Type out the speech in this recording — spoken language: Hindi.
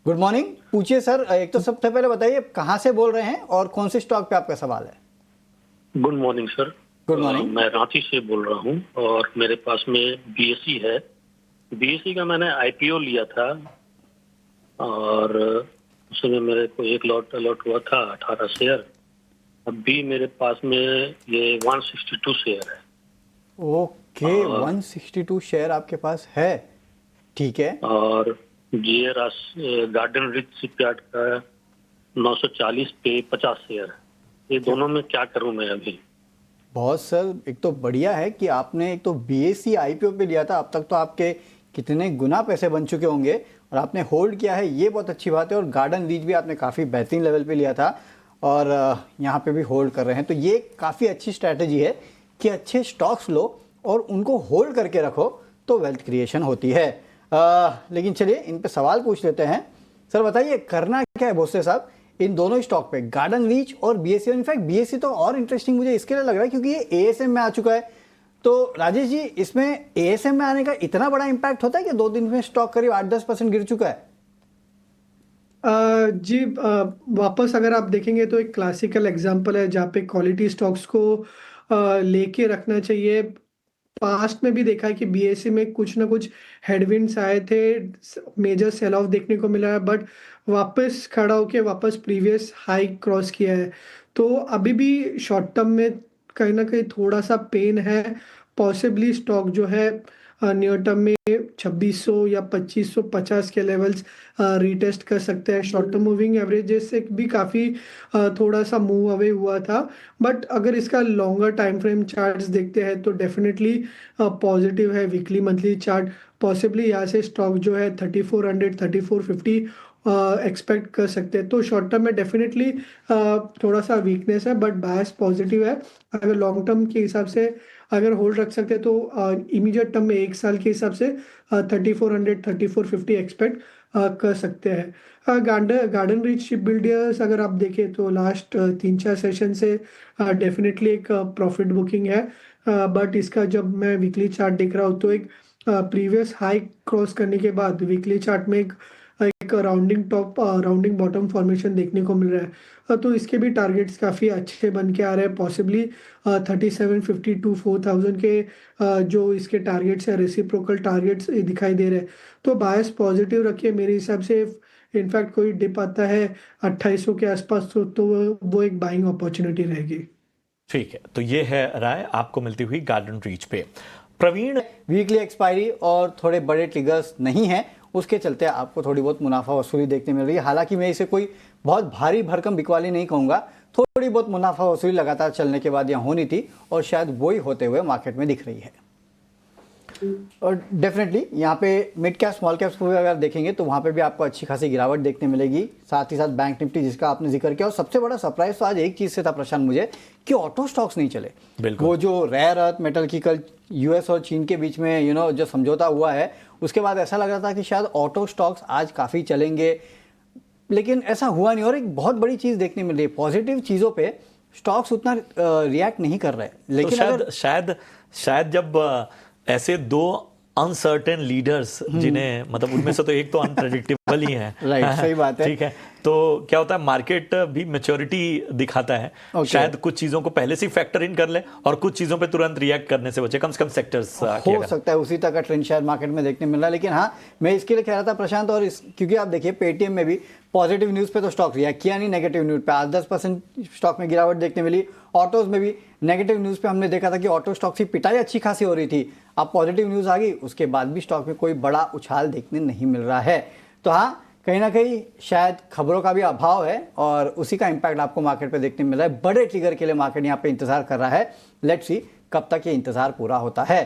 Good morning. पूछिए सर। एक तो सबसे पहले बताइए कहाँ से बोल रहे हैं और कौन से स्टॉक पे आपका सवाल है। Good morning sir. Good morning. मैं रांची से बोल रहा हूँ और मेरे पास में बीएसई है। बीएसई का मैंने आईपीओ लिया था और उसमें मेरे को एक लॉट अलॉट हुआ था 18 शेयर। अभी मेरे पास में ये 162 शेयर है। ओके, और 162 शेयर आपके पास है। ठीक है। और जीएरास गार्डन रिच शिपयार्ड का 940 पे 50 शेयर है। ये दोनों में क्या करूं मैं अभी? बहुत सर, एक तो बढ़िया है कि आपने एक तो बीएसई आईपीओ पे लिया था। अब तक तो आपके कितने गुना पैसे बन चुके होंगे और आपने होल्ड किया है, ये बहुत अच्छी बात है। और गार्डन रीच भी आपने काफ़ी बेहतरीन लेवल पे लिया था और यहाँ पे भी होल्ड कर रहे हैं, तो ये काफ़ी अच्छी स्ट्रैटेजी है कि अच्छे स्टॉक्स लो और उनको होल्ड करके रखो तो वेल्थ क्रिएशन होती है। लेकिन चलिए इन पे सवाल पूछ लेते हैं। सर बताइए करना क्या है भोसले साहब इन दोनों स्टॉक पे, गार्डन रीच और बीएससी। इनफैक्ट बीएससी तो और इंटरेस्टिंग मुझे इसके लिए लग रहा है क्योंकि ये एएसएम में आ चुका है। तो राजेश जी, इसमें एएसएम में आने का इतना बड़ा इंपैक्ट होता है कि 2 दिन में स्टॉक करीब 8-10% गिर चुका है। जी, वापस अगर आप देखेंगे तो एक क्लासिकल एग्जांपल है जहाँ पे क्वालिटी स्टॉक्स को लेके रखना चाहिए। पास्ट में भी देखा है कि बीएससी में कुछ ना कुछ हेडविंड्स आए थे, मेजर सेल ऑफ देखने को मिला है, बट वापस खड़ा होके वापस प्रीवियस हाई क्रॉस किया है। तो अभी भी शॉर्ट टर्म में कहीं ना कहीं थोड़ा सा पेन है। पॉसिबली स्टॉक जो है नियर टर्म में 2600 या 2550 के लेवल्स रीटेस्ट कर सकते हैं। शॉर्ट टर्म मूविंग एवरेजेस से भी काफ़ी थोड़ा सा मूव अवे हुआ था, बट अगर इसका लॉन्गर टाइम फ्रेम चार्ट्स देखते हैं तो डेफिनेटली पॉजिटिव है। वीकली मंथली चार्ट पॉसिबली यहाँ से स्टॉक जो है 3400 3450 एक्सपेक्ट कर सकते हैं। तो शॉर्ट टर्म में डेफिनेटली थोड़ा सा वीकनेस है, बट बायस पॉजिटिव है। अगर लॉन्ग टर्म के हिसाब से अगर होल्ड रख सकते हैं तो इमीडिएट टर्म में 1 साल के हिसाब से 3400 3450 एक्सपेक्ट कर सकते हैं। गार्डन रीच शिप बिल्डर्स अगर आप देखें तो लास्ट 3-4 सेशन से डेफिनेटली एक प्रॉफिट बुकिंग है, बट इसका जब मैं वीकली चार्ट देख रहा हूँ तो एक प्रीवियस हाई क्रॉस करने के बाद वीकली चार्ट में एक rounding top rounding bottom formation देखने को मिल रहा है। तो इसके भी टारगेट्स काफ़ी अच्छे बन के आ रहे हैं। पॉसिबली 3750 टू 4000 के जो इसके टारगेट्स है, रेसिप्रोकल टारगेट्स दिखाई दे रहे हैं। तो बायस पॉजिटिव रखिए मेरे हिसाब से। इनफैक्ट कोई डिप आता है 2800 के आसपास तो वो एक बाइंग अपॉर्चुनिटी रहेगी। ठीक है, तो ये है राय आपको मिलती हुई गार्डन रीच पे। प्रवीण, वीकली एक्सपायरी और थोड़े बड़े ट्रिगर्स नहीं हैं, उसके चलते आपको थोड़ी बहुत मुनाफा वसूली देखने मिल रही है। हालांकि मैं इसे कोई बहुत भारी भरकम बिकवाली नहीं कहूँगा, थोड़ी बहुत मुनाफा वसूली लगातार चलने के बाद यहाँ होनी थी और शायद वही होते हुए मार्केट में दिख रही है। और डेफिनेटली यहाँ पे मिड कैप स्मॉल कैप्स को भी अगर देखेंगे तो वहाँ पे भी आपको अच्छी खासी गिरावट देखने मिलेगी। साथ ही साथ बैंक निफ्टी जिसका आपने जिक्र किया, और सबसे बड़ा सरप्राइज तो आज एक चीज़ से था प्रशांत मुझे, कि ऑटो स्टॉक्स नहीं चले। वो जो रेयर अर्थ मेटल की कल यूएस और चीन के बीच में जो समझौता हुआ है, उसके बाद ऐसा लग रहा था कि शायद ऑटो स्टॉक्स आज काफ़ी चलेंगे, लेकिन ऐसा हुआ नहीं। और एक बहुत बड़ी चीज़ देखने मिल रही है, पॉजिटिव चीज़ों पे स्टॉक्स उतना रिएक्ट नहीं कर रहे। लेकिन तो शायद जब ऐसे दो अनसर्टेन लीडर्स, जिन्हें मतलब उनमें से तो एक तो अनप्रेडिक्टेबल ही है राइट, सही बात है। ठीक है, तो क्या होता है, मार्केट भी मैच्योरिटी दिखाता है। शायद कुछ चीजों को पहले से फैक्टर इन कर ले और कुछ चीजों पे तुरंत रिएक्ट करने से बचे, कम से कम सेक्टर्स हो सकता है उसी तरह का ट्रेंड शायद मार्केट में देखने मिल रहा है। लेकिन हाँ, मैं इसके लिए कह रहा था प्रशांत, और क्योंकि आप देखिए पेटीएम में भी पॉजिटिव न्यूज़ पे तो स्टॉक रिएक्ट किया नहीं, नेगेटिव न्यूज़ पे 8-10% स्टॉक में गिरावट देखने मिली। ऑटोज में भी नेगेटिव न्यूज़ पे हमने देखा था कि ऑटो स्टॉक की पिटाई अच्छी खासी हो रही थी। अब पॉजिटिव न्यूज़ आ गई, उसके बाद भी स्टॉक में कोई बड़ा उछाल देखने नहीं मिल रहा है। तो हाँ, कहीं ना कहीं शायद खबरों का भी अभाव है और उसी का इम्पैक्ट आपको मार्केट पे देखने मिल रहा है। बड़े ट्रिगर के लिए मार्केट यहाँ पे इंतजार कर रहा है। लेट्स सी कब तक ये इंतजार पूरा होता है।